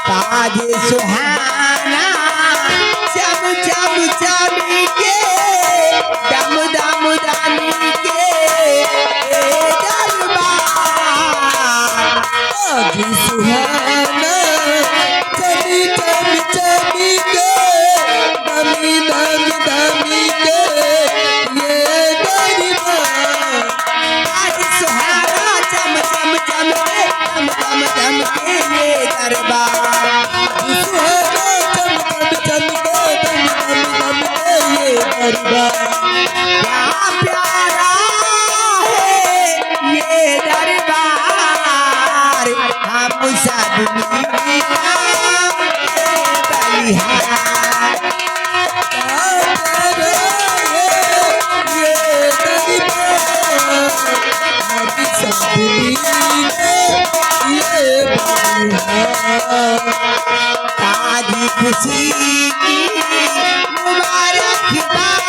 ताज सुहाना चम चम चमके दम दम दमके दरबार ताज सुहाना चम चम चमके दमी दम दमके ये दरबार ताज सुहाना चम चम चमके दम दम दमके ये दरबार क्या प्यारा है ये दरबार हम सब बलिहार ताज खुशी की मुबारकबाद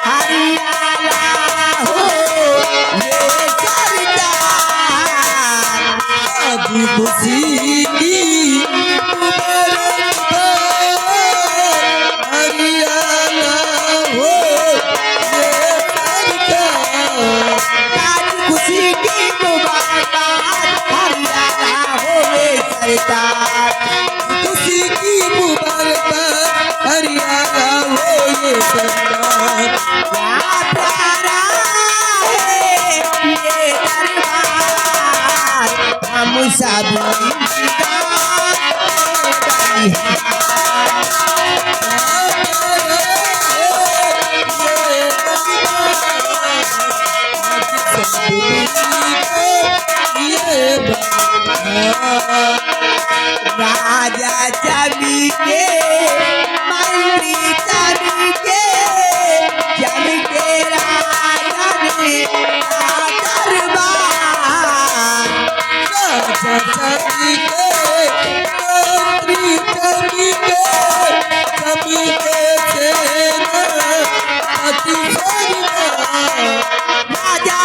हरियाला हो ये सरदार आज खुशी की हरियाणा हो ये सरकार ताज खुशी की मुबारकबाद हरियाला हो ये सरदार खुशी की मुबारकबाद हरियाणा हो ये सरकार क्या प्यारा है ये दरबार हम सब राजा जमी के मंत्री जमी के राजा ने दरबार राजा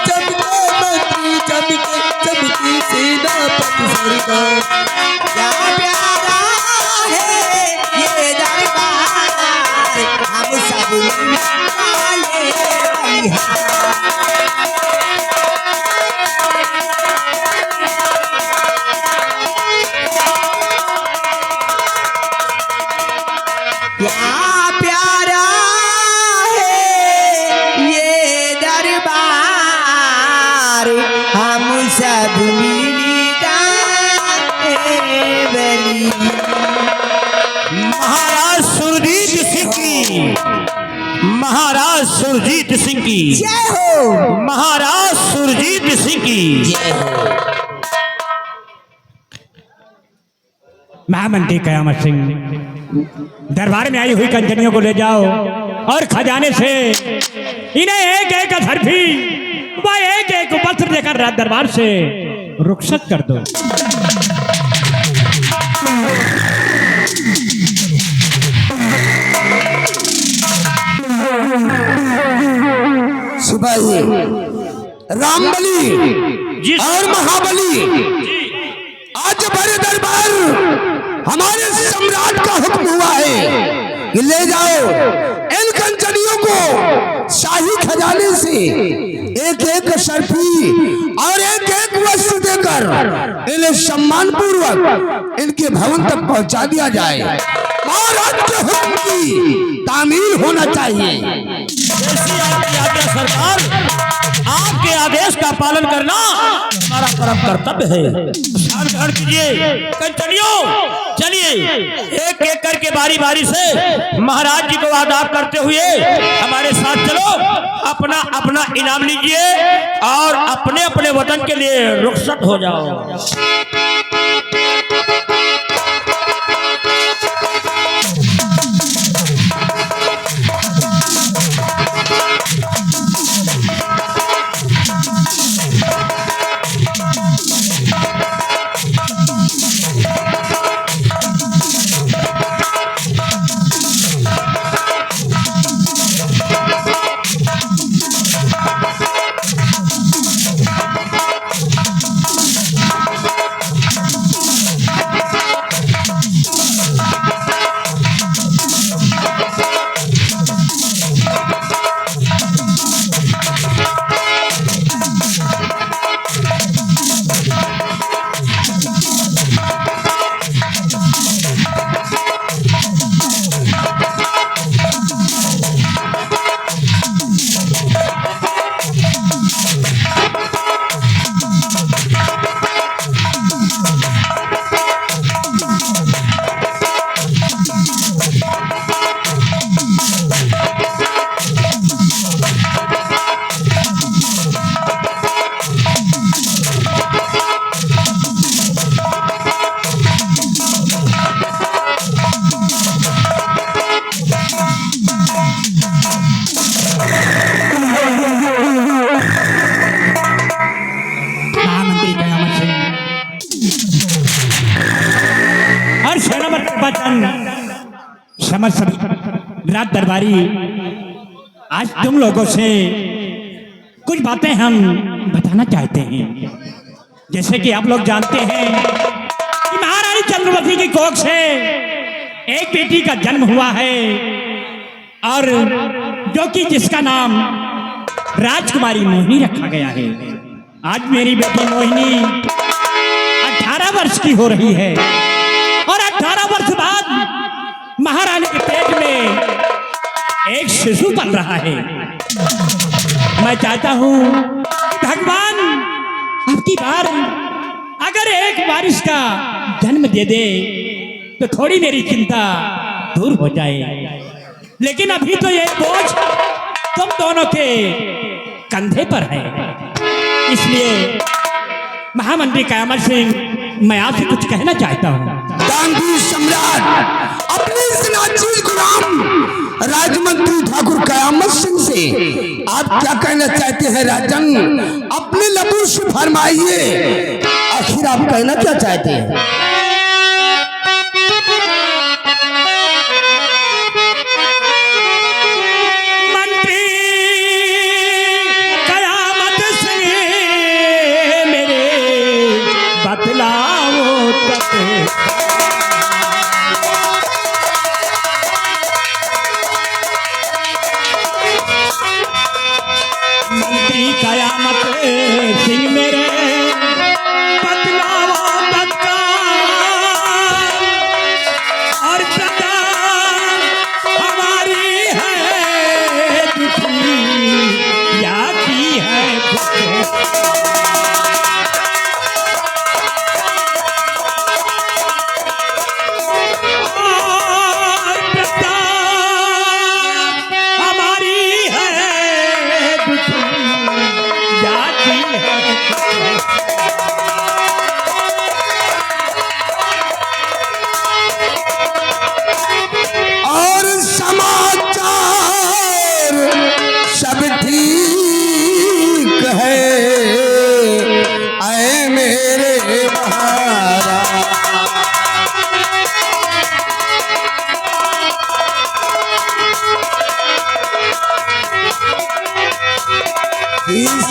चमके मंत्री चमके सेनापत सरदार क्या प्यारा है ये दरबार हम सब वाले क्या प्यारा है ये दरबार हम सब बली महाराज सुरजीत सिंह की, महाराज सुरजीत सिंह की, जय हो महाराज सुरजीत सिंह की जय हो। महामंत्री कयामत सिंह, दरबार में आई हुई कंजनियों को ले जाओ और खजाने से इन्हें एक एक अथर्फी व एक एक वस्त्र देकर राज दरबार से रुखसत कर दो। सिपाही रामबली जी और महाबली, आज बड़े दरबार हमारे सम्राट का हुक्म हुआ है कि ले जाओ इन कंचनियों को शाही खजाने से एक एक शर्फी और एक एक वस्त्र देकर इन्हें सम्मान पूर्वक इनके भवन तक पहुंचा दिया जाए। महाराज के हुक्म की तामील होना चाहिए। जैसी आपकी आज्ञा सरकार, आपके आदेश का पालन करना हमारा परम कर्तव्य है। ध्यान ग्रहण कीजिए कंचनियों, चलिए एक एक करके बारी बारी से महाराज जी को आदाब करते हुए हमारे साथ चलो, अपना अपना इनाम लीजिए और अपने अपने वतन के लिए रुखसत हो जाओ। कयामत सभी रात दरबारी, आज तुम लोगों से कुछ बातें हम बताना चाहते हैं। जैसे कि आप लोग जानते हैं कि महारानी चंद्रवती की कोख से एक बेटी का जन्म हुआ है, और जो कि जिसका नाम राजकुमारी मोहिनी रखा गया है। आज मेरी बेटी मोहिनी 18 वर्ष की हो रही है, और 18 वर्ष बाद महारानी के पेट में एक शिशु पल रहा है। मैं चाहता हूं भगवान अब की बार अगर एक बारिश का जन्म दे दे तो थोड़ी मेरी चिंता दूर हो जाए, लेकिन अभी तो ये बोझ तुम दोनों के कंधे पर है। इसलिए महामंत्री कयामत सिंह, मैं आपसे कुछ कहना चाहता हूँ। गांधी सम्राट अपने इस नाचीज गुलाम राजमंत्री ठाकुर कयामत सिंह से आप क्या कहना चाहते हैं राजन? अपने लबों से फरमाइए, आखिर आप कहना क्या चाहते हैं? मंत्री कयामत सिंह मेरे बतलाओ तत्काल, और सदा हमारी है दुखी या की है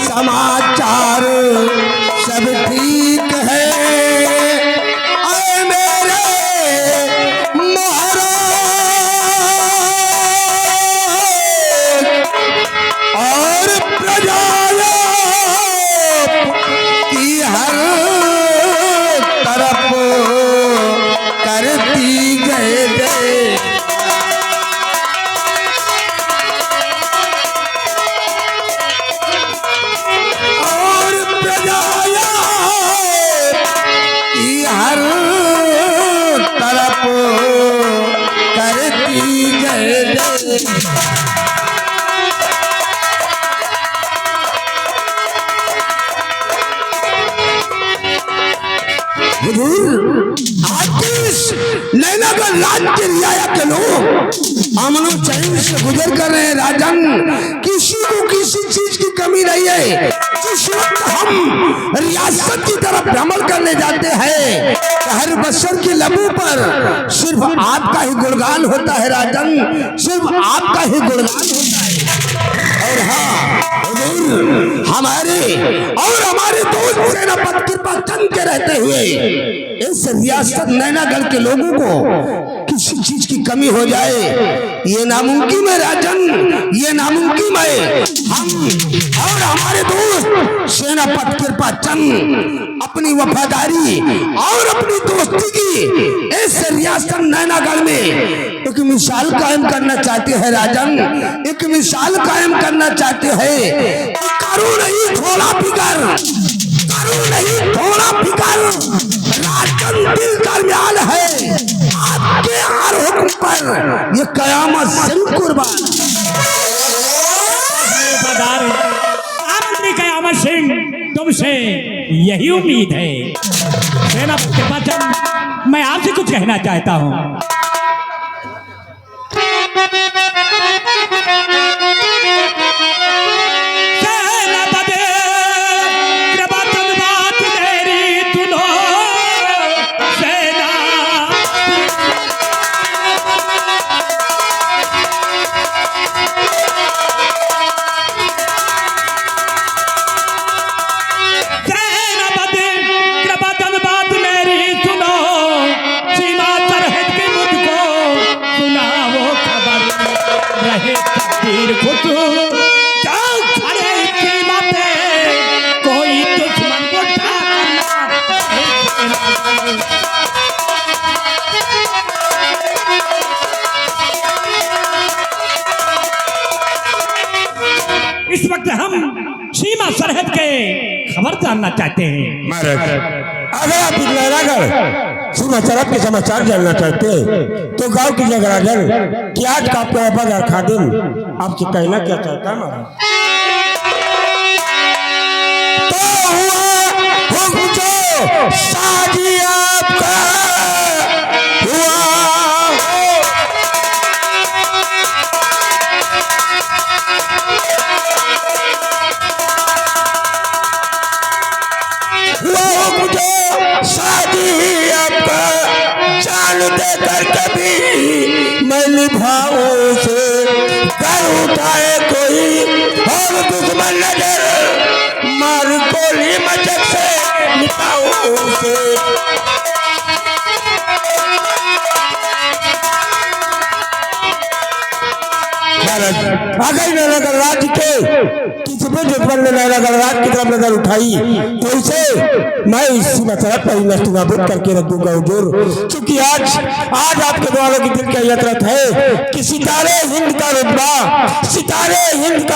समाचार सब ठीक है, ऐ मेरे महाराज, और प्रजाओं की हर तरफ करती गए जय। नैनागढ़ राज के रियाया के लोग अमनो चैन से गुजर कर रहे हैं राजन। किसी को किसी चीज की कमी नहीं है। जिस वक्त हम रियासत की तरफ भ्रमण करने जाते हैं, हर बशर के लबों पर सिर्फ आपका ही गुणगान होता है राजन, सिर्फ आपका ही गुणगान होता है। और हाँ, हमारे और हमारे दोस्त सेनापति कृपा चंद के रहते हुए इस रियासत नैनागढ़ के लोगों को किसी चीज की कमी हो जाए, ये नामुमकिन है राजन, ये नामुमकिन है। हम और हमारे दोस्त सेनापति कृपा चंद अपनी वफादारी और अपनी दोस्ती की इस रियासत नैनागढ़ में एक मिसाल कायम करना चाहते हैं राजन, एक मिसाल कायम करना चाहते हैं। करो नहीं थोड़ा फिकर, करो नहीं थोड़ा फिकर, राजन दिल दरमियान है आपके हर हुक्म पर ये कयामत सिंह कुर्बान। मंत्री कयामत सिंह, तुमसे यही उम्मीद है। सेनापति कृपा चंद, मैं आपसे कुछ कहना चाहता हूँ। इस वक्त हम सीमा सरहद के खबर जानना चाहते हैं। महाराज, अगर आप लहरागढ़ सीमा सरहद के समाचार जानना चाहते हैं तो गांव की जगराजन कि आज का आपका वफादार खादिम आपसे कहना क्या चाहता है महाराज। तो हुआ हुक्म जो शादी आपका हुआ मुझे शादी आपका जान देकर कभी मैं निभाऊं से कर उठाए कोई और दुश्मन नजर मार गोली मचक से निभाऊं से। अगर नगर राज्य के किसी भी दुश्मन ने नगर राज्य की तरफ नजर उठाई तो उसे मैं इसी मसरत पर नष्ट करके रख दूंगा हुजूर। क्योंकि आज आपके द्वारा की दिल का यतरत है कि सितारे हिंद का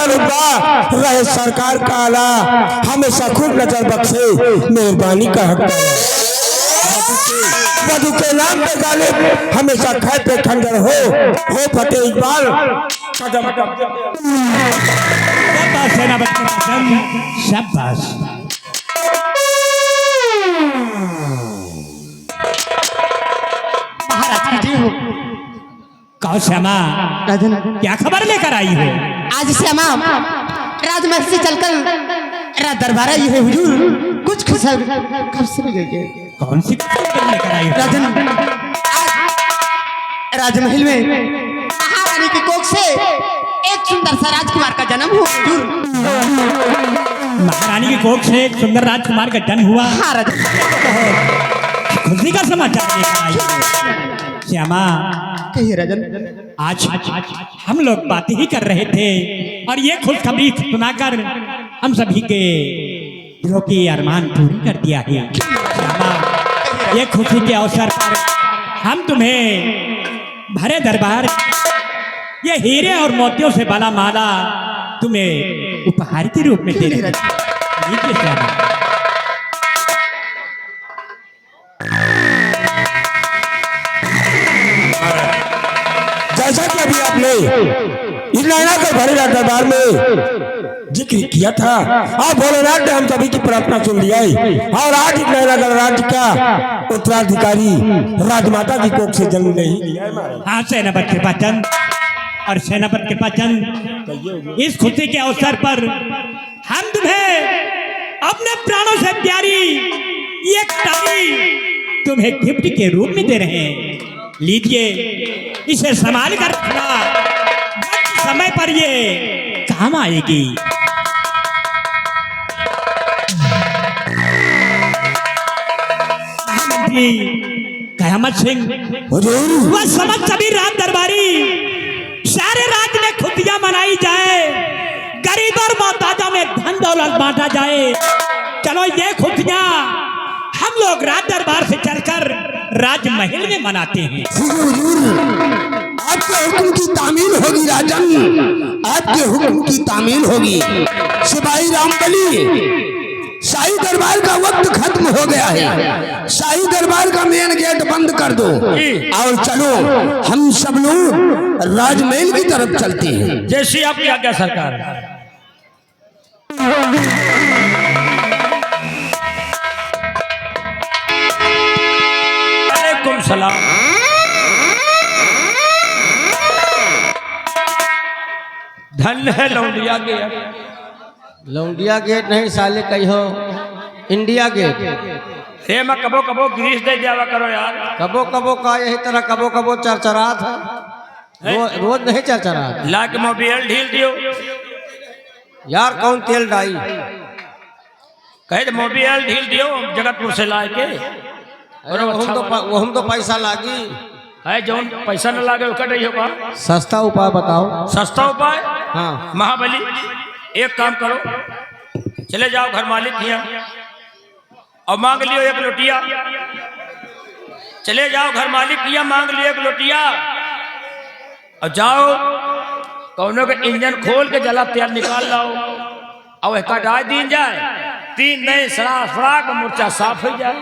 रुतबा रहे सरकार का आला हमेशा खूब नजर बख्शे मेहरबानी का हक वधु के नाम पे गालिब हमेशा खैर पे खंडर हो फतेह इकबाल शाबाश सेनापति पचन, शाबाश। महाराज जी हो कहो श्यामा, क्या खबर लेकर आई हो? आज श्यामा राजमहल से चलकर राज दरबार आई है हुजूर। कुछ खबर कौन सी खबर लेकर आई हो? राजन राजमहल में महारानी की कोख से एक सुंदर सा राजकुमार का जन्म हुआ हुजूर। महारानी की कोख से एक सुंदर राजकुमार का जन्म हुआ। हाँ राजन, खुशी का समाचार लेकर आई हो। श्यामा कहिए राजन। आज हम लोग बात ही कर रहे थे और ये खुशखबरी सुनाकर हम सभी के दिलों की अरमान पूरी कर दिया है। श्यामा, ये खुशी के अवसर पर हम तुम्हें भरे दरबार ये हीरे और मोतियों से बना माला तुम्हें उपहार के रूप में दे रहे हैं। लीजिए श्यामा। जैसा कि अभी आपने इस नैना के भरे दरबार में जिक्र किया था, आप भोलेनाथ ने हम सभी की प्रार्थना सुन लिया है और आज इस नैना राज्य का उत्तराधिकारी राजमाता की कोख से जन्म नहीं लिया है। हाँ सेनापति कृपाचंद और सेनापति कृपाचंद, इस खुशी के अवसर पर हम तुम्हें अपने प्राणों से प्यारी ये टाई तुम्हें गिफ्ट के रूप में दे रहे हैं। लीजिए, इसे संभाल कर रखना, वक्त समय पर ये काम आएगी। कयामत सिंह वह समझ सभी राज दरबारी सारे राज्य में खुशियां मनाई जाए, गरीब और मोहताजा में धन दौलत बांटा जाए। चलो ये खुशियां हम लोग राज दरबार से चलकर राजमहल में मनाते हैं। आपके हुक्म की तामील होगी राजन, आपके हुक्म की तामील होगी। सिपाही रामबली, शाही दरबार का वक्त खत्म हो गया है, शाही दरबार का मेन गेट बंद कर दो और चलो हम सब लोग राजमहल की तरफ चलते हैं। जैसी आपकी आज्ञा सरकार। वालेकुम सलाम। धन है लौंडिया गेट। लौंडिया गेट नहीं साले कही हो, इंडिया गेट। हे मैं कबो कबो ग्रीस दे जावा करो यार। कबो कबो का यही तरह कबो कबो चरचरा था, रोज नहीं चरचरा। ला के मोबियल ढील दियो यार कौन तेल डाई? कहे तो मोबियल ढील दियो जगतपुर से ला के। अरे हम तो पैसा लागी है जो पैसा न लागे कट रही होगा। सस्ता उपाय बताओ। सस्ता उपाय? हाँ महाबली, एक काम करो, चले जाओ घर मालिक किया और मांग लियो एक लोटिया। चले जाओ घर मालिक किया, मांग लियो एक लोटिया और जाओ कौनों के इंजन खोल के जला तेल निकाल लाओ और एक डाल दिन जाए 3 नए सराग मूर्छा साफ हो जाए।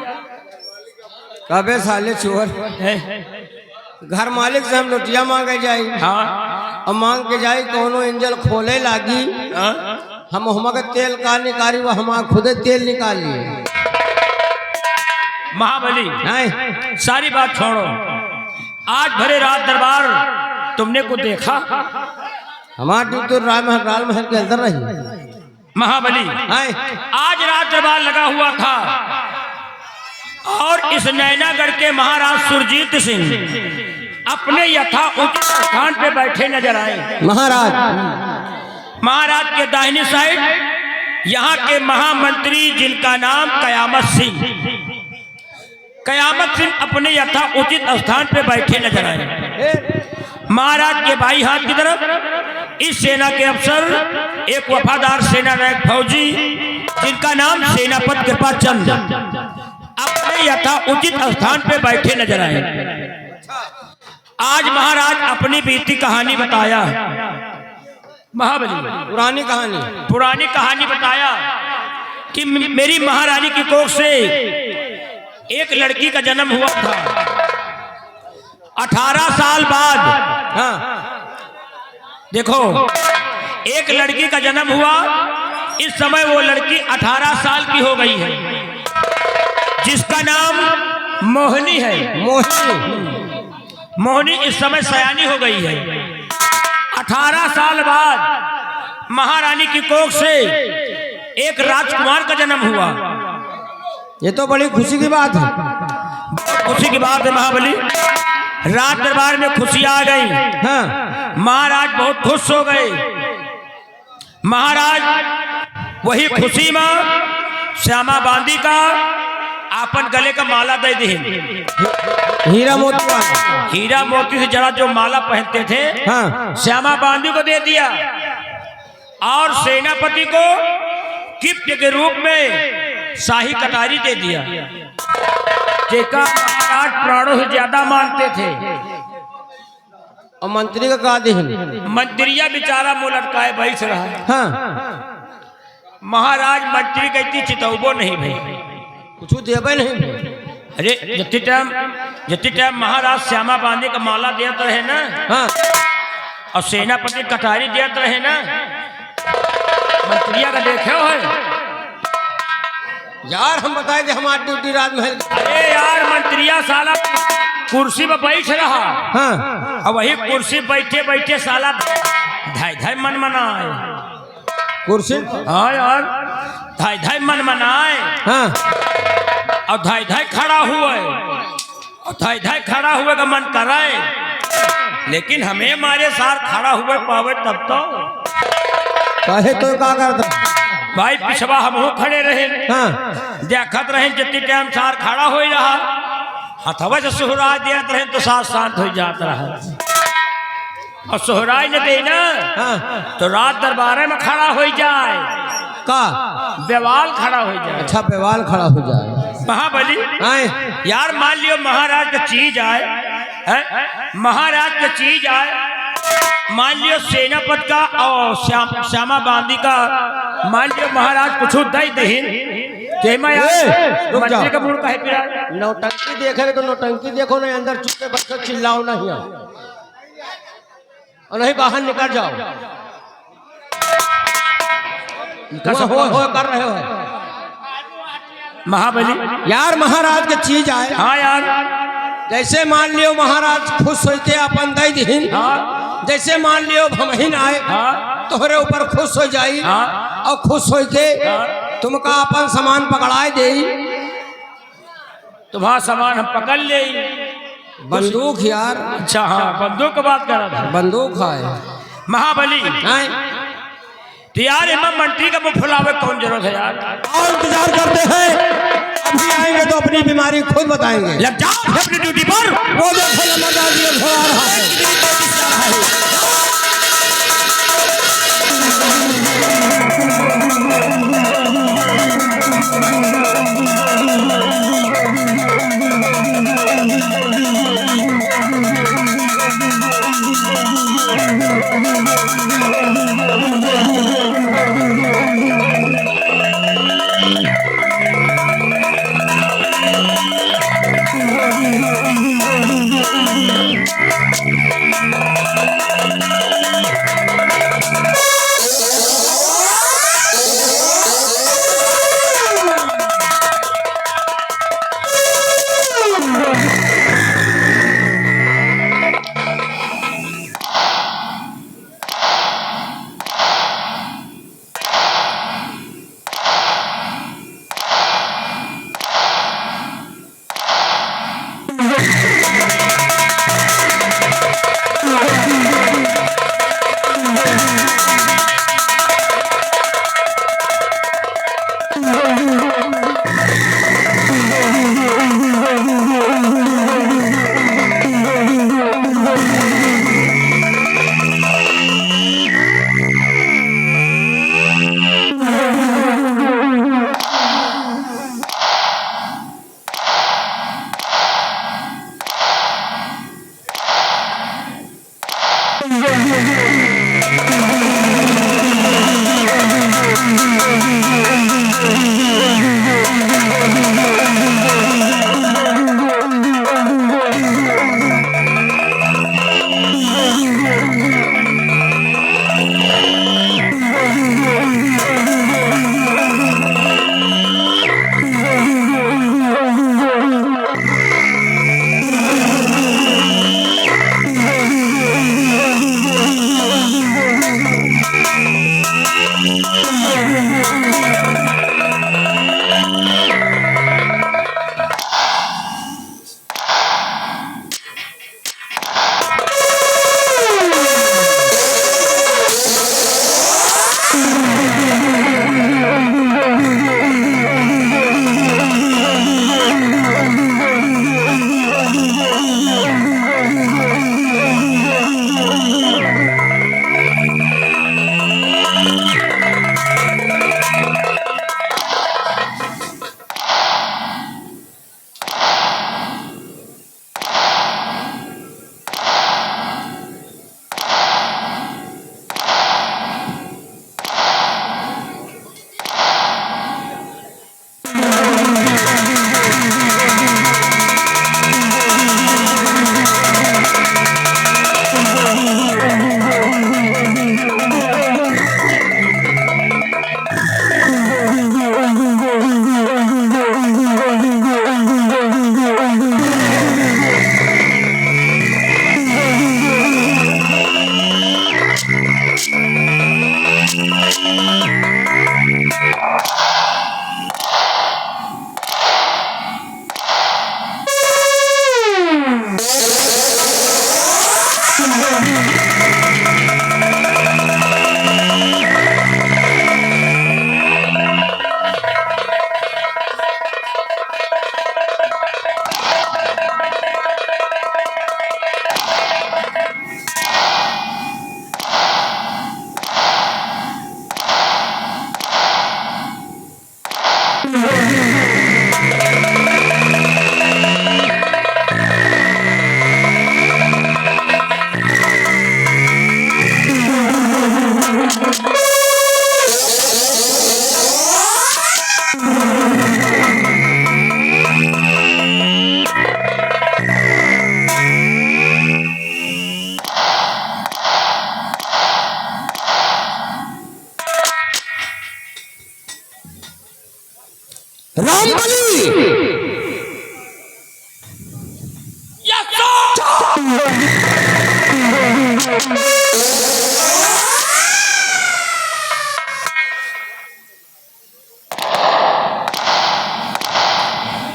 कबे साले चोर हैं? घर मालिक से हम लुटिया मांगे जाई हाँ और मांग के जाई कोनो इंजन खोले लागी हाँ? हम के तेल का निकाली वो हम खुदे तेल निकाली। महाबली नहीं सारी बात छोड़ो, आज भरे रात दरबार तुमने को देखा? हमारी ड्यूटी तो राल महल के अंदर रही। महाबली नहीं आज रात दरबार लगा हुआ था और इस नैनागढ़ के महाराज सुरजीत सिंह अपने यथा उचित स्थान पे बैठे नजर आए। महाराज के दाहिनी साइड यहाँ के महामंत्री जिनका नाम कयामत सिंह अपने यथा उचित स्थान पे बैठे नजर आए। महाराज के बाई हाथ की तरफ इस सेना के अफसर एक वफादार सेना नायक फौजी जिनका नाम सेनापति कृपाचंद अपने यथा उचित स्थान पे बैठे नजर आए। आज महाराज अपनी बीती कहानी बताया। महाबली पुरानी कहानी बताया कि मेरी महारानी की कोख से एक लड़की का जन्म हुआ था। 18 साल बाद देखो एक लड़की का जन्म हुआ। इस समय वो लड़की 18 साल की हो गई है जिसका नाम मोहिनी है। मोहिनी इस समय सयानी हो गई है। 18 साल बाद महारानी की कोख से एक राजकुमार का जन्म हुआ। ये तो बड़ी खुशी की बात है। खुशी की बात है महाबली। रात दरबार में खुशी आ गई। हाँ। महाराज बहुत खुश हो गए। महाराज वही खुशी में श्यामा बांदी का आपन गले का माला दे दी। हीरा मोती से जरा जो माला पहनते थे हाँ। श्यामा बांदी को दे दिया और सेनापति को गिफ्ट के रूप में शाही कटारी दे दिया जेका महाराज प्राणों से ज्यादा मानते थे। और मंत्री का कहा दी? मंत्रिया बेचारा मुंह लटकाए बैठ रहा। हाँ। महाराज मंत्री कहती चितौबो नहीं भाई, कुछ देवे नहीं। अरे जितने टाइम महाराज श्यामा बांदी का माला देते रहे ना हाँ। और सेनापति कटारी देते रहे ना, मंत्रिया का देखे हो है यार हम बताए थे हमारी ड्यूटी राजमहल। अरे यार मंत्रिया साला कुर्सी में बैठ रहा। हाँ। और वही कुर्सी बैठे बैठे साला धाई मन मनाए। कुर्सी हाँ यार धाई मन मनाए। हाँ। और धाई खड़ा हुए और धाई खड़ा हुए का मन कराए, लेकिन हमें मारे साथ खड़ा हुए पावे तब तो कहे तो क्या करता भाई पिछवा हम खड़े रहे। हाँ। देखत रहे जितनी टाइम सार खड़ा हो रहा हथवा से सोहराय देते रहे तो साथ शांत हो जाता रहा और सोहराय न दे ना हाँ। तो रात दरबार में खड़ा हो जाए का बेवाल खड़ा हो जाए। अच्छा बेवाल खड़ा हो जाए। महाबली यार मान लियो महाराज का चीज आए, महाराज का चीज आए, मान लियो सेनापति का और श्यामा बांदी का मान लियो महाराज कुछ दई दही मंत्री का मूड काहे पिरा। नौटंकी देखे तो नौटंकी देखो नहीं, अंदर चुपके बच्चों चिल्लाओ नहीं और नहीं बाहर निकल जाओ। हो कर रहे हो महाबली। यार महाराज के चीज आए। हाँ यार जैसे मान लियो महाराज खुश होते अपन दई दही। हाँ। जैसे मान लियो भमहीन आए हाँ। तोहरे ऊपर खुश हो जाई। हाँ। और खुश होके तुमका अपन सामान पकड़ाए दे। तुम्हारा सामान हम पकड़ ले। बंदूक यार। अच्छा हाँ बंदूक का बात कर रहा था। बंदूक है महाबली। तो यार इमाम मंत्री का मुंह फुलावे कौन जरूरत है यार। और इंतजार करते हैं, अभी आएंगे तो अपनी बीमारी खुद बताएंगे। लग जाओ अपनी ड्यूटी पर। वो देखो लम्बा रहा है। Thank you.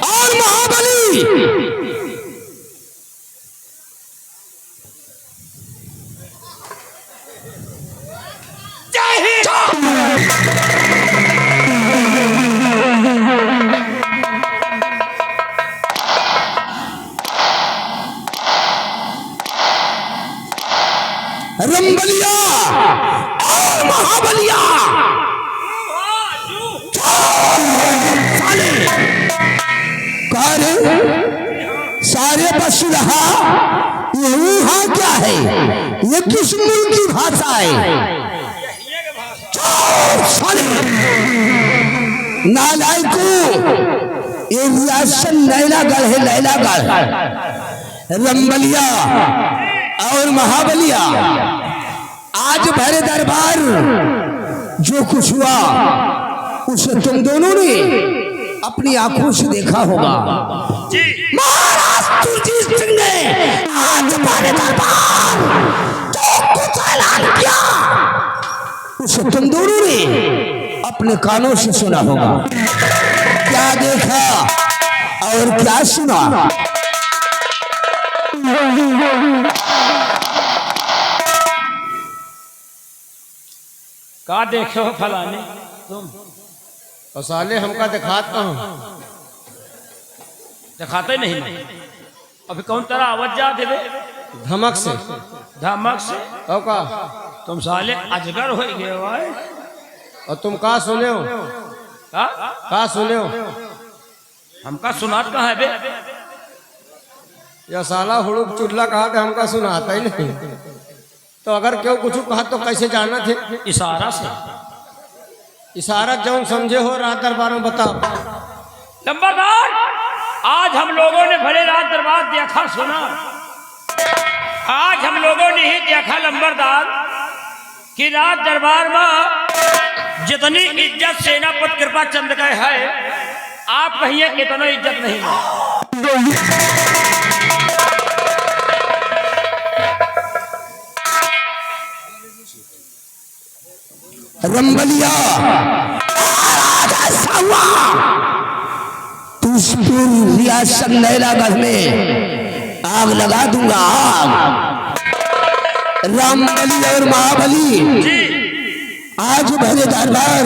और महाबली रंबलिया और महाबलिया कर सारे बस रहा ये ऊहा क्या है, ये किस मुल्क की भाषा है? नालायको ये रियासत लैलागढ़ है, लैलागढ़। रंबलिया और महाबलिया आज भरे दरबार जो कुछ हुआ उसे तुम दोनों ने अपनी आंखों से देखा होगा। महाराज सुरजीत सिंह ने आज भरे दरबार जो कुछ ऐलान किया उसे तुम दोनों ने अपने कानों से सुना होगा। क्या देखा और क्या सुना? का देखो फलाने तुम और साले हमका दिखाता हूँ, दिखाते नहीं। अभी कौन तरह आवाज जा दे धमक से धमक से और का तुम साले अजगर हो गए भाई। और तुम का सुने हो, का सुने हो? हमका सुनात कहाँ है बे? या साला हुड़ुक चुल्ला कहा था, हमका सुनाता ही नहीं। तो अगर क्यों कुछ कहा तो कैसे जाना थे? इशारा से। इशारा जौन समझे हो रात दरबार में बताओ। नंबरदार, आज हम लोगों ने भले रात दरबार देखा सुना। आज हम लोगों ने ही देखा नंबरदार कि रात दरबार में जितनी इज्जत सेनापति कृपा चंद का है, आप कहिए इतना इज्जत नहीं है। रंबलिया तू इस पूरी रियासत नैनागढ़ में आग लगा दूंगा, आग। रामबली और महाबली आज भले दरबार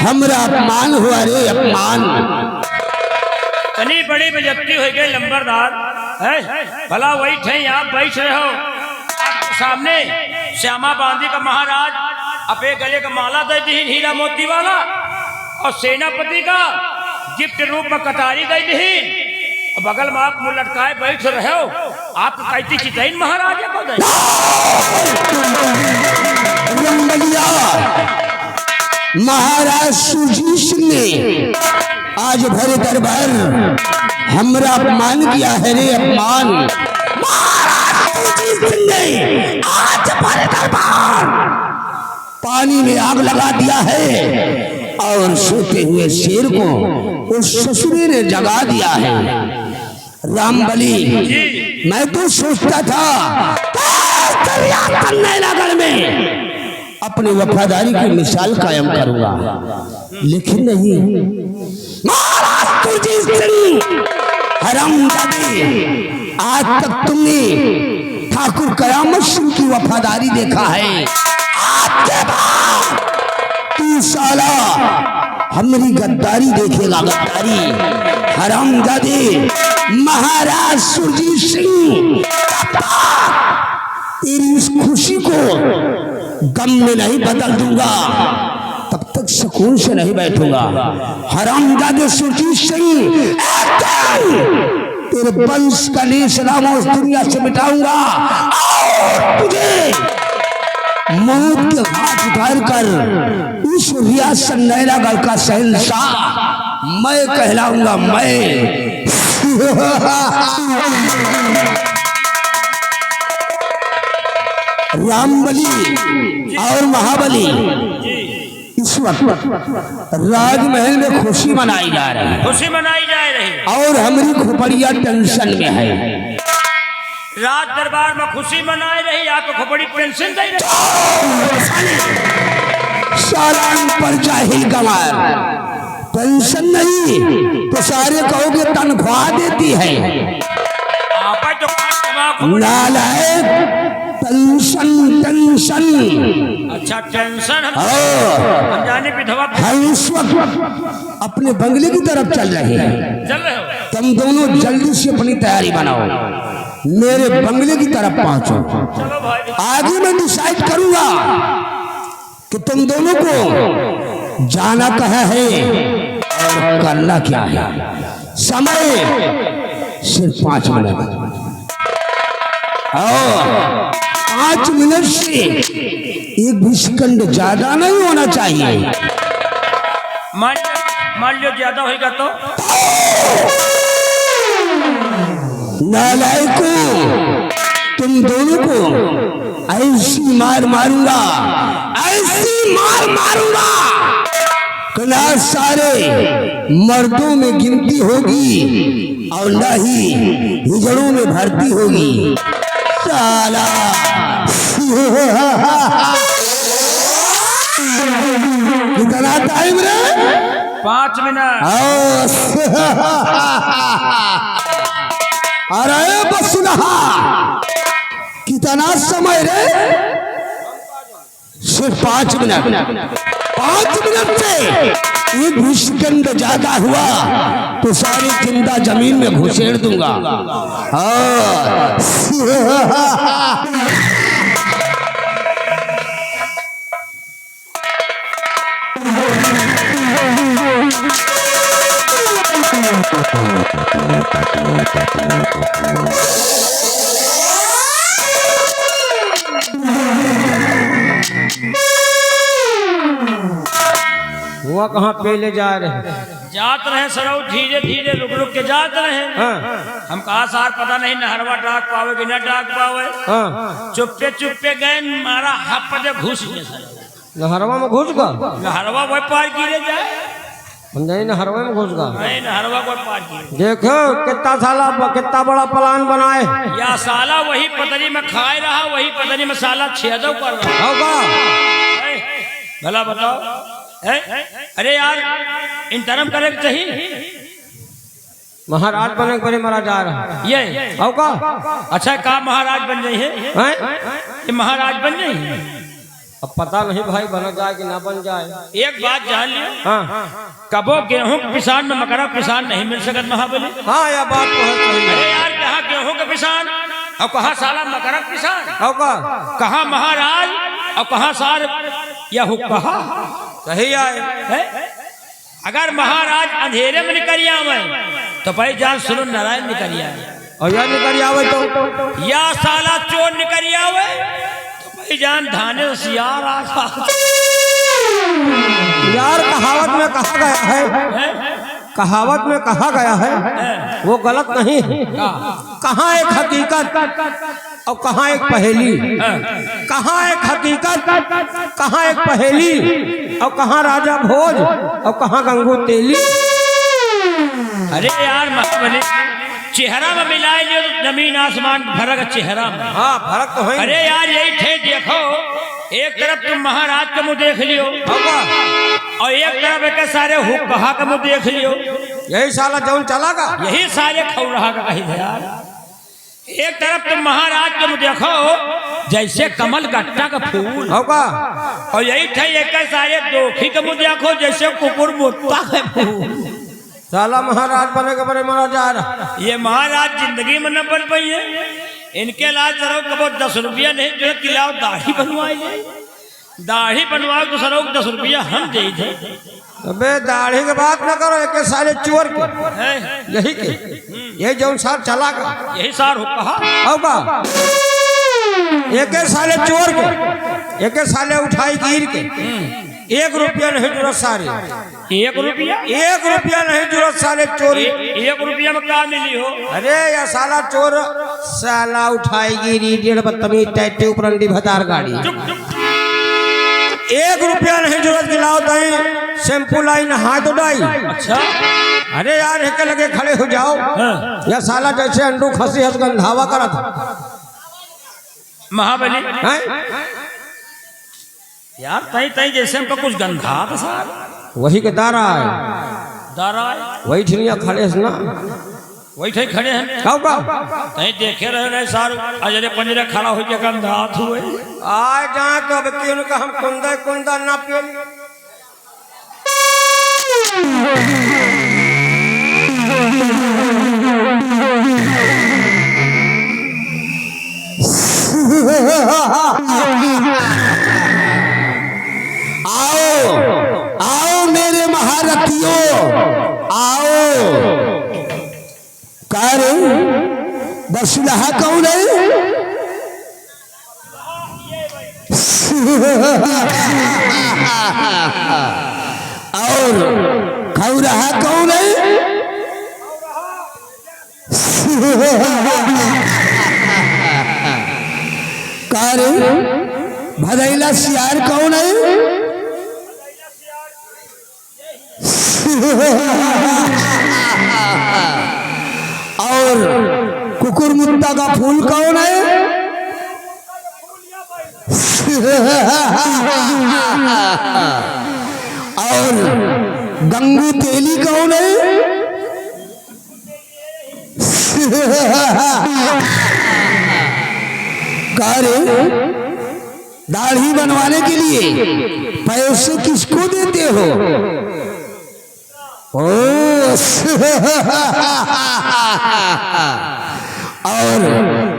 हमरा अपमान हुआ रे, अपमान। तनी बड़ी बेइज्जती हो गई लंबरदार है, भला वही थे आप बैठ रहे हो, आपके सामने श्यामा बांधी का महाराज अपने गले का माला दे दी हीरा मोती वाला, और सेनापति का गिफ्ट रूप में कटारी दे दी, बगल में आप मुंह लटकाए बैठ रहे हो, आप कहती चितैन महाराज को दे। महाराज सुरजीत सिंह ने आज भरे दरबार हमरा अपमान किया है रे, अपमान। महाराज सुरजीत सिंह ने आज भरे दरबार पानी में आग लगा दिया है, और सोते हुए शेर को उस ससुरे ने जगा दिया है। रामबली, मैं तो सोचता था नैनागढ़ में अपनी वफादारी की मिसाल कायम करूंगा, लेकिन नहीं। महाराज सुरजीत सिंह हरामजादे, आज तक तुमने ठाकुर कयामत सिंह की वफादारी देखा है, आज के बाद तू साला हमारी गद्दारी देखेगा, गद्दारी। हरामजादे महाराज सुरजीत सिंह, तेरी इस खुशी को गम में नहीं बदल दूंगा, तब तक सुकून से नहीं बैठूंगा। हरामजादे सुरजीत सिंह, तेरे वंश का नेश नाम उस दुनिया से मिटाऊंगा, और तुझे मौत के घाट उतार कर इस रियासत नैनागढ़ का शहंशाह मैं कहलाऊंगा, मैं। रामबली और महाबली इस वक्त राजमहल में खुशी मनाई जा रही है, खुशी मनाई जा रही है, और हमारी खोपड़िया टेंशन में है। राज दरबार में खुशी मनाई रही, आपको खोपड़ी पेंशन दे रही। सालान पर जाहिल गंवार, पेंशन नहीं तो सारे कहोगे तनख्वाह देती है। आप तो नालायक, पेंशन टेंशन। अच्छा टेंशन हम जाने विधवा हम इस वक्त अपने बंगले की तरफ चल रहे हैं, चल रहे हो, तुम दोनों जल्दी से अपनी तैयारी बनाओ, मेरे बंगले की तरफ पहुंचो। चलो भाई। आगे मैं डिसाइड करूंगा कि तुम दोनों को जाना कहाँ है और करना क्या है। समय सिर्फ 5 मिनट, और 5 मिनट से एक भी सेकंड ज्यादा नहीं होना चाहिए। मान लो ज्यादा होगा तो नालायकों, तुम दोनों को ऐसी मार मारूंगा, ऐसी मार मारूंगा कि ना सारे मर्दों में गिनती होगी और ना ही हिजड़ों में भर्ती होगी। साला कितना टाइम रे? 5 मिनट। अरे बसुलहा, कितना समय रे? सिर्फ 5 मिनट। 5 मिनट से एक भी सेकंड ज्यादा हुआ तो सारी जिंदा जमीन में घुसेड़ दूंगा। हुआ कहाँ पे ले जा रहे हैं? जात रहे सरो, धीरे धीरे रुक रुक के जात रहे। हाँ। हम कहा सार पता नहीं नहरवा डाक पावे कि न डाक पावे। हाँ। चुपके चुपके गए, मारा हप दे घुस गए सर। नहरवा में घुस गा? नहरवा वो पार गिरे जाए, हम नहीं नहरवा में घुस गा। नहीं नहरवा को पार गिरे। देखो कितना साला कितना बड़ा प्लान बनाए। या साला वही पतरी में खाए रहा, वही पतरी में साला छेदो कर रहा होगा भला बताओ है? अरे यार इन धर्म करे के चाहिए महाराज बने के बड़े मारा जा रहा है ये आओ का अच्छा का महाराज बन जाइए हैं? ये महाराज बन जाइए। अब पता नहीं भाई बना जाए कि ना बन जाए। एक बात जान लियो हाँ कबो गेहूं के किसान में मकरा किसान नहीं मिल सकत महाबली। हाँ यह बात तो है सही अरे है। यार कहाँ गेहूं के किसान और कहाँ साला मकरा किसान, आओ का कहाँ महाराज और कहाँ सार या हुक्का सही आए है? अगर महाराज अंधेरे में निकल आवे तो भाई जान सुनो नारायण निकल आवे और यह निकल आवे तो या साला चोर निकल आवे तो भाई जान धाने सियार आसा यार कहावत में कहा गया है, कहावत में कहा गया है वो गलत नहीं है। कहाँ एक हकीकत और कहाँ एक पहेली, कहाँ एक हकीकत कहाँ एक पहेली और कहाँ राजा भोज और कहाँ गंगू तेली। अरे यार महाबली चेहरा में मिलाए जो जमीन आसमान फर्क है चेहरा में। हाँ फर्क तो है। अरे यार यही थे देखो एक तरफ तुम महाराज का मुंह देख लियो और एक तरफ एक सारे हुक्का का मुंह देख लियो। यही साला जौन चलागा यही सारे खौरहा का कही थे यार। एक तरफ तुम महाराज का मुंह देखो जैसे कमल गट्टा का फूल होगा और यही थे एक सारे दोखी का मुंह देखो जैसे कुकुर मुत्ता का फूल। साला महाराज बने के बड़े मारा जा रहा। ये महाराज जिंदगी में न बन पाई है। इनके लाज करो कबो 10 रुपया नहीं जो किलाओ दाढ़ी बनवाई दाढ़ी बनवाओ तो सरो 10 रुपया हम दे थे। अबे दाढ़ी के बात न करो एक साले चोर के यही के यही जौन साल चला का यही सार हो कहा होगा एक साले चोर के एक साले उठाई गिर के 1 रुपया नहीं जरूरत सारे 1 रुपया 1 रुपया नहीं जरूरत साले चोरी 1 रुपया में क्या मिली हो। अरे या साला चोर साला उठाई गिरी 1.5 बदतमीज टैटे उपरंडी भतार गाड़ी 1 रुपया नहीं जरूरत गिलाओ दही शैम्पू लाइन हाथ उड़ाई। अच्छा अरे यार एक लगे खड़े हो जाओ या साला जैसे अंडू खसी हस गंधावा करा था महाबली हैं? यार तई तई जैसे हमको कुछ गंधा था सार वही के दारा है दारा वही ठिनिया खड़े ना वही थे खड़े हैं कब का तई देखे रहे सार अजरे पंजरे खड़ा हो के गंधा हुए आ जा तो अब क्यों का हम कुंदा कुंदा ना पियो आओ आओ मेरे महारथियों आओ। कह रहे बसुलहा कौन है? और खौरहा कौन है? कह रहे भदैला सियार कौन है? और कुकुर मुत्ता का फूल कौन है? और गंगू तेली कौन है? दाढ़ी बनवाने के लिए पैसे किसको देते हो? और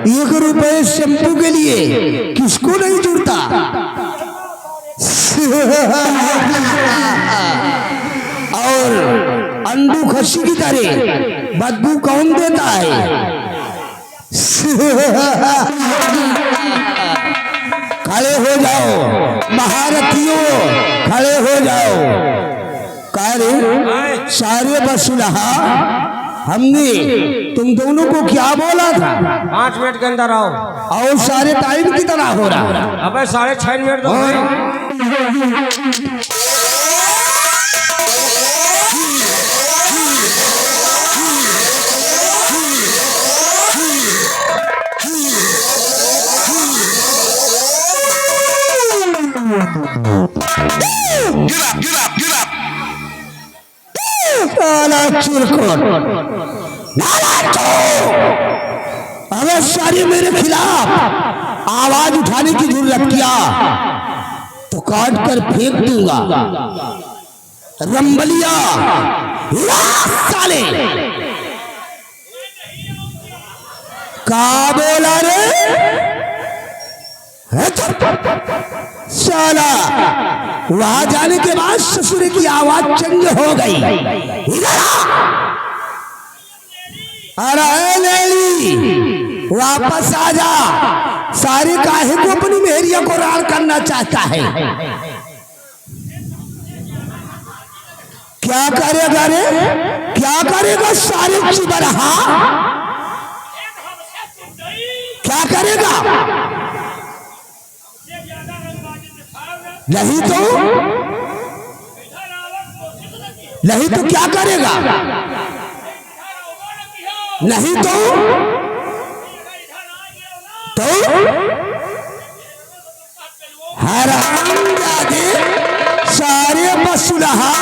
1 रुपए शैम्पू के लिए किसको नहीं जुड़ता? और अंडू खसी की तरह बदबू कौन देता है? खड़े हो जाओ महारथियों, खड़े हो जाओ। कार्य सारे बसुलहा हमने तुम दोनों को क्या बोला था? 5 मिनट के अंदर आओ। और सारे टाइम की तरह हो रहा। अबे 6.5 मिनट दो। Oh, साला चिरकुट, नालायक हो। अगर सारी मेरे खिलाफ आवाज उठाने की जरूरत किया तो काट कर फेंक दूंगा। रंबलिया साले, का बोला रे? साला वहां जाने के बाद ससुर की आवाज चेंज हो गई। अरे लेली वापस आ जा, सारे काहे को अपनी मेहरिया को रार करना चाहता है। क्या करेगा रे, क्या करेगा सारे चिबरहा, क्या करेगा? नहीं तो क्या करेगा? नहीं तो हरामजादे सारे बसुलहा,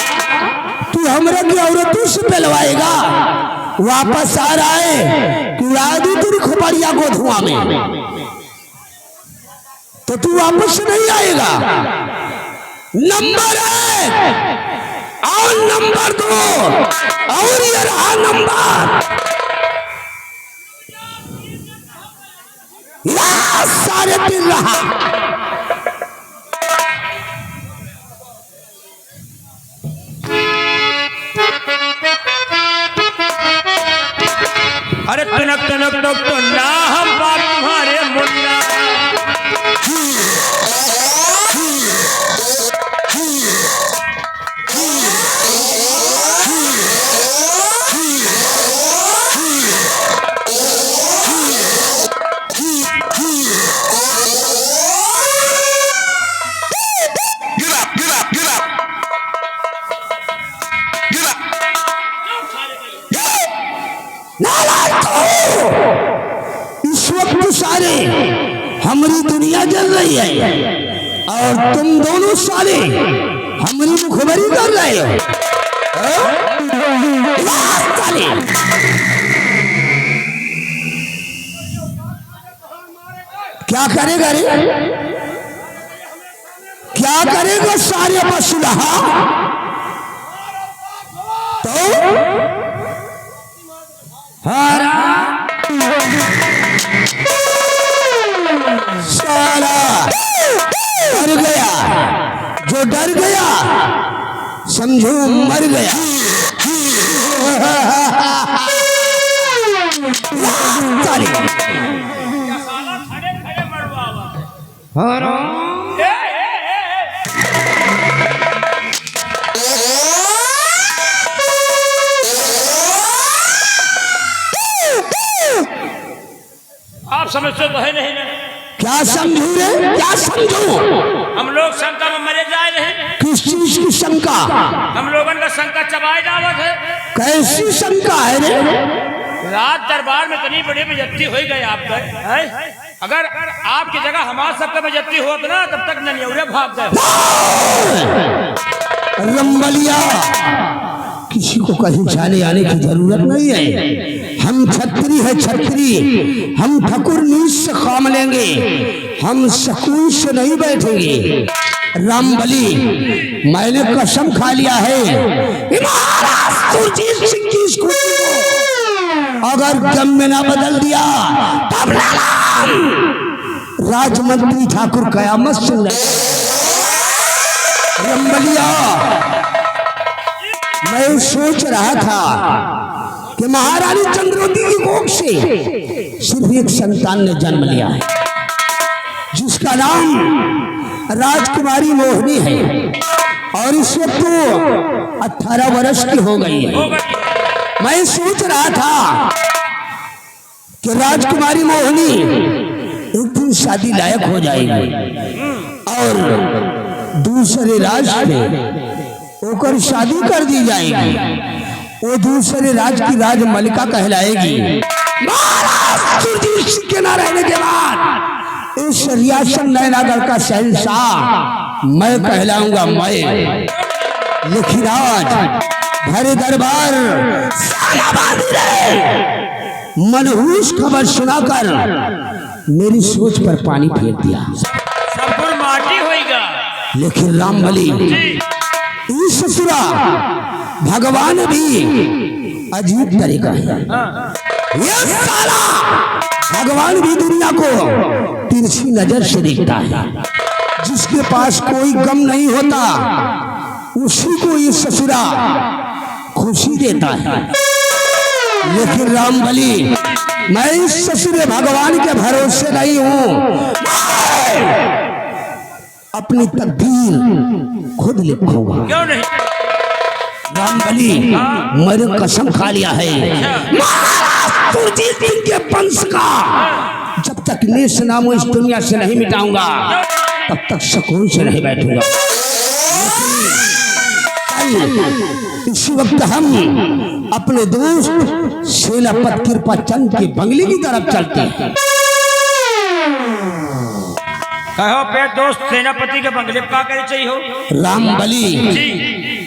तू हमरा की औरतों से पहलवाएगा? वापस आ रहा है कि उड़ा दी तेरी खोपड़िया को धुआं में, तो तू वापस नहीं आएगा। नंबर 1 और नंबर 2 और ये रहा नंबर, सारे दिन रहा। अरे टनक टनक टनक तो ना हम बाप तुम्हारे मुन्ना। इस वक्त सारे हमारी दुनिया जल रही है और तुम दोनों साले हमारी मुखबरी कर रहे हो। क्या करेगा रे, क्या करेगा सारे बसुलहा? तो साला डर गया, जो डर गया समझो मर गया। आप समझते तो है नहीं ना? क्या समझू रे, क्या समझू? हम लोग शंका में मरे जाए नहीं। किस चीज की शंका? हम लोगों का शंका चबाई जावत है। कैसी शंका है रे? रात दरबार में इतनी बड़ी बेइज्जती हो गई आपका, अगर आपकी जगह हमारे सबका बेइज्जती होत ना, तब तक ननियौरे भाग गए। रंबलिया, किसी को कहीं जाने आने की जरूरत नहीं है। हम छत्री है, छत्री। हम ठकुर नीच से काम लेंगे, हम सकून से नहीं बैठेंगे। रामबली, मैंने कसम खा लिया है, सुरजीत सिंह की स्कूटी को अगर दम में ना बदल दिया तब राजमंत्री ठाकुर कयामत सुन रहे। रंबलिया, मैं सोच रहा था कि महारानी चंद्रवती की कोख से सिर्फ एक संतान ने जन्म लिया है, जिसका नाम राजकुमारी मोहिनी है, और इस वक्त तो 18 वर्ष की हो गई है। मैं सोच रहा था कि राजकुमारी मोहिनी एक दिन शादी लायक हो जाएगी और दूसरे राज्य में होकर शादी कर दी जाएगी। वो दूसरे राज्य की राजमलिका कहलाएगी। महाराज सुरजीत सिंह के न रहने के बाद इस रियासत नैनागढ़ का शहंशाह मैं कहलाऊंगा। मैं लिखिराज भरे दरबार सालाबादी ने मनहूस खबर सुनाकर मेरी सोच पर पानी फेर दिया। सब कुछ माटी होएगा। लेकिन रामबली इस ससुरा भगवान भी अजीब तरीका है। ये साला भगवान भी दुनिया को तिरछी नजर से देखता है। जिसके पास कोई गम नहीं होता उसी को ये ससुरा खुशी देता है। लेकिन रामबली मैं इस ससुरे भगवान के भरोसे नहीं हूं। अपनी तकदीर खुद लिखूंगा। क्यों नहीं? रामबली मैंने कसम खा लिया है महाराज सुरजीत सिंह के वंश का जब तक नेश नामो इस दुनिया से नहीं मिटाऊंगा तब तक सुकून से नहीं बैठूंगा। इसी वक्त हम अपने दोस्त सेनापति कृपा चंद के बंगले की तरफ चलते हैं। कहो पे दोस्त सेनापति के बंगले का करे चाहिए हो? रामबली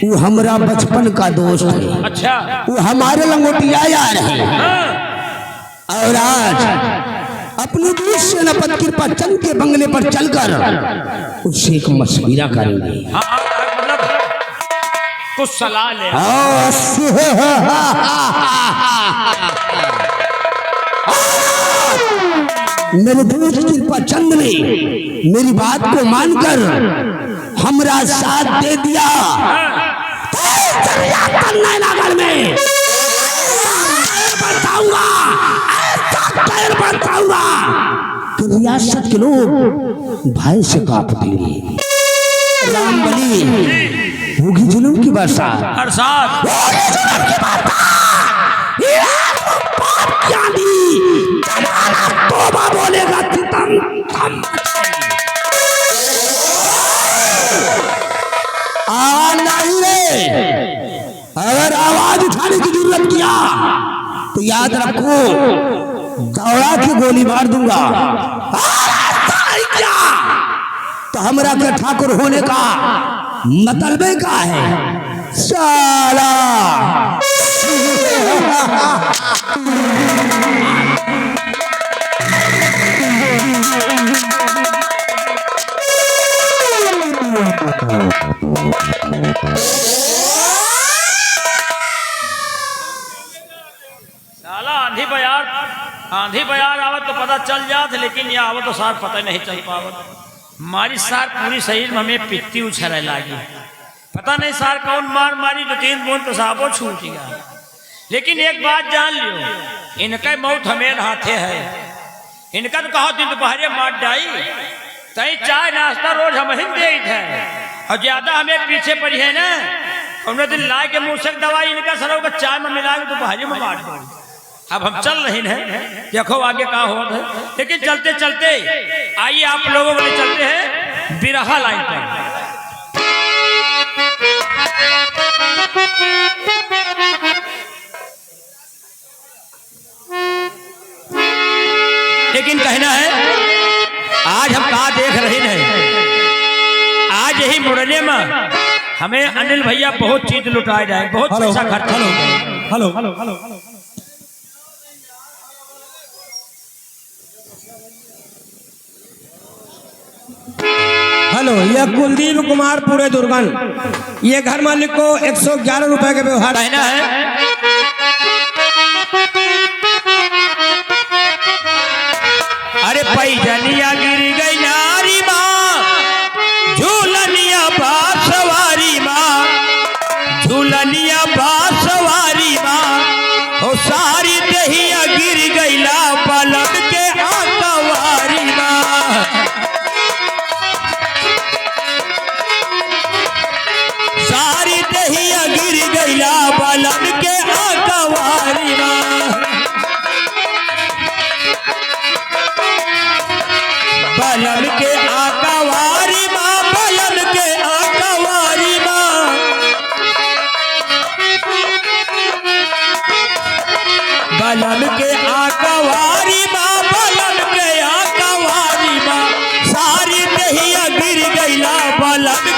वो हमारा बचपन का दोस्त है। अच्छा। वो हमारे लंगोटिया यार है। और आज अपने दोस्त सेनापति कृपा चंद के बंगले पर चलकर उससे एक मशविरा करेंगे। मतलब कुछ सलाह ले। मेरे दोस्त कृपा चंद ने मेरी बात को मानकर हमारा साथ दे दिया। नगर में बताऊंगा कि रियासत के लोग भय से कांप उठेंगे। रामबली होगी जुल्म की बरसात। तोबा बोलेगा अगर आवाज उठाने की जरूरत किया तो याद रखो दौड़ा के गोली मार दूंगा। क्या तो हमरा के ठाकुर होने का मतलब का है साला। आंधी बयार आवत तो पता चल जात, लेकिन ये आवत तो सार पता नहीं चल पावत। हमारी सार पूरी शरीर में हमें पित्ती उछले लागी। पता नहीं सार कौन मार मारी, तो 3 बूंद पेशाबो छूट गया। लेकिन एक बात जान लियो, इनका मौत हमें हाथे है। इनका तो कहो दिन दोपहरे मार डाई तई चाय नाश्ता रोज हम ही दे थे, और ज्यादा हमें पीछे पड़ी है ना। उन्हें दिन ला के मूसक दवाई इनका सरों का चाय में मिला के दोपहरे में मार दो। अब हम चल रहे हैं, देखो आगे क्या हो है। लेकिन चलते चलते आइए आप लोगों को ले चलते हैं बिरहा लाइन पर। लेकिन कहना है आज हम कहा देख रहे हैं, आज यही मुरने में हमें अनिल भैया बहुत चीज लुटाए जाए, बहुत पैसा खर्च हो गए। Hello hello hello hello hello, यह कुलदीप कुमार पूरे दुर्गन, ये घर मालिक को 111 रुपए के व्यवहार कहना है। अरे पैजनिया गिर गई नारी माँ, झूलनिया बाप सवारी माँ, झूलनिया बाप सवारी माँ, हो सारी दहिया गिर गईला पलट के आकवारी माँ, सारी दहिया गिर गईला पलट के आकवारी माँ, बलन के आकवारी माँ, बलन के आकवारी माँ, बलन के आकवारी माँ, बलन के आकवारी माँ, सारी दहिया गिर गईला बलन